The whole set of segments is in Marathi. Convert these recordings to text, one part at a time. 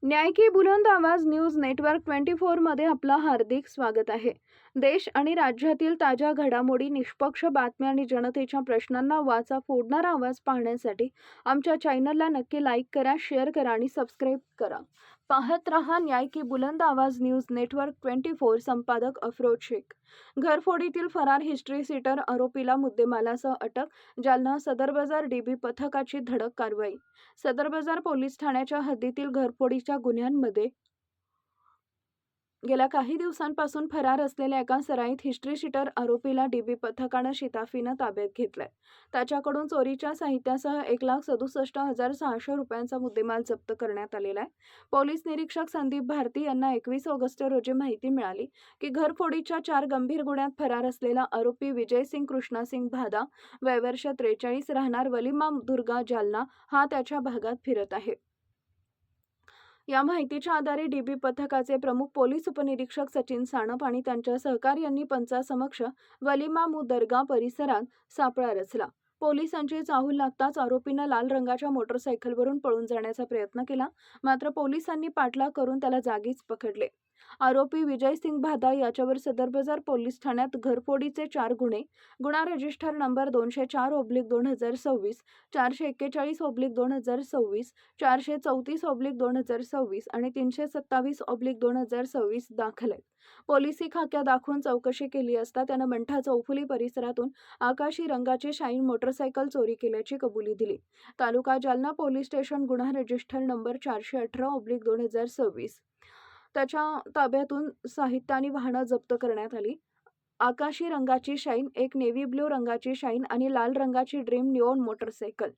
न्याय की बुलंद आवाज न्यूज नेटवर्क 24 मध्ये आपलं हार्दिक स्वागत आहे। देश आणि राज्यातील ताज्या घडामोडी, निष्पक्ष बातम्या आणि जनतेच्या प्रश्नांना वाचा फोडणारा आवाज पाहण्यासाठी आमच्या चॅनलला नक्की लाईक करा, शेअर करा आणि सबस्क्राईब करा। पाहत रहा न्याय की बुलंद आवाज न्यूज नेटवर्क 24। संपादक अफरोज शेख। घरफोडीतील फरार हिस्ट्री सीटर आरोपीला मुद्देमालासह अटक। जालना सदर बाजार डीबी पथकाची धडक कारवाई। सदर बाजार पोलीस ठाण्याच्या हद्दीतील घरफोडीच्या गुन्ह्यांमध्ये गेल्या काही दिवसांपासून फरार असलेल्या एका सराईत हिस्ट्री शीटर आरोपीला डीबी पथकानं शिताफीनं ताब्यात घेतलंय। त्याच्याकडून चोरीच्या साहित्यासह 1,67,600 रुपयांचा मुद्देमाल जप्त करण्यात आलेला आहे। पोलीस निरीक्षक संदीप भारती यांना 21 ऑगस्ट रोजी माहिती मिळाली की घरफोडीच्या 4 गंभीर गुन्ह्यात फरार असलेला आरोपी विजयसिंग कृष्णासिंग भादा, वय वर्ष 43, राहणार वलीमाम दुर्गा, जालना, हा त्याच्या भागात फिरत आहे। या माहितीच्या आधारे डीबी पथकाचे प्रमुख पोलीस उपनिरीक्षक सचिन सानप आणि त्यांच्या सहकार्यांनी पंचासमक्ष वलीमाम दर्गा परिसरात सापळा रचला। पोलिसांची चाहूल लागताच आरोपीनं लाल रंगाच्या मोटरसायकलवरून पळून जाण्याचा प्रयत्न केला, मात्र पोलिसांनी पाठलाग करून त्याला जागीच पकडले। आरोपी विजयसिंग भादा याच्यावर सदर बाजार पोलीस ठाण्यात घरफोडीचे 4 गुन्हे, गुन्हा रजिस्टर नंबर 204/2026, 441/2026, 434/2026 आणि 327/2026 दाखल आहेत। पोलिसी खाक्या दाखवून चौकशी केली असता त्यानं मंठा चौफुली परिसरातून आकाशी रंगाची शाईन मोटरसायकल चोरी केल्याची कबुली दिली। तालुका जालना पोलीस स्टेशन गुन्हा रजिस्टर नंबर 418/2026। त्याच्या ताब्यातून साहित्य आणि वाहनं जप्त करण्यात आली। आकाशी रंगाची शाईन, एक नेव्ही ब्ल्यू रंगाची शाईन आणि लाल रंगाची ड्रीम निओन मोटरसायकल,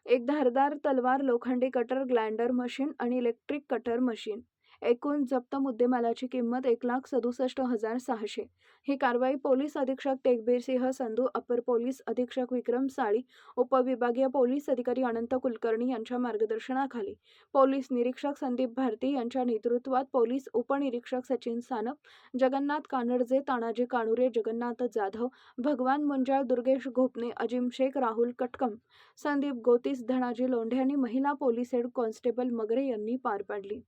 एक धारदार तलवार, लोखंडी कटर, ग्लाइंडर मशीन आणि इलेक्ट्रिक कटर मशीन। एकूण जप्त मुद्देमालाची किंमत 1,67,600। ही कारवाई पोलीस अधीक्षक तेगबीर सिंह संधू, अपर पोलीस अधीक्षक विक्रम साळी, उपविभागीय पोलीस अधिकारी अनंत कुलकर्णी यांच्या मार्गदर्शनाखाली पोलीस निरीक्षक संदीप भारती यांच्या नेतृत्वात पोलीस उपनिरीक्षक सचिन सानप, जगन्नाथ कानडजे, तानाजी काणुरे, जगन्नाथ जाधव, भगवान मुंजाळ, दुर्गेश घोपणे, अजिम शेख, राहुल कटकम, संदीप गोतीस, धनाजी लोंढे आणि महिला पोलीस हेड कॉन्स्टेबल मगरे यांनी पार पाडली।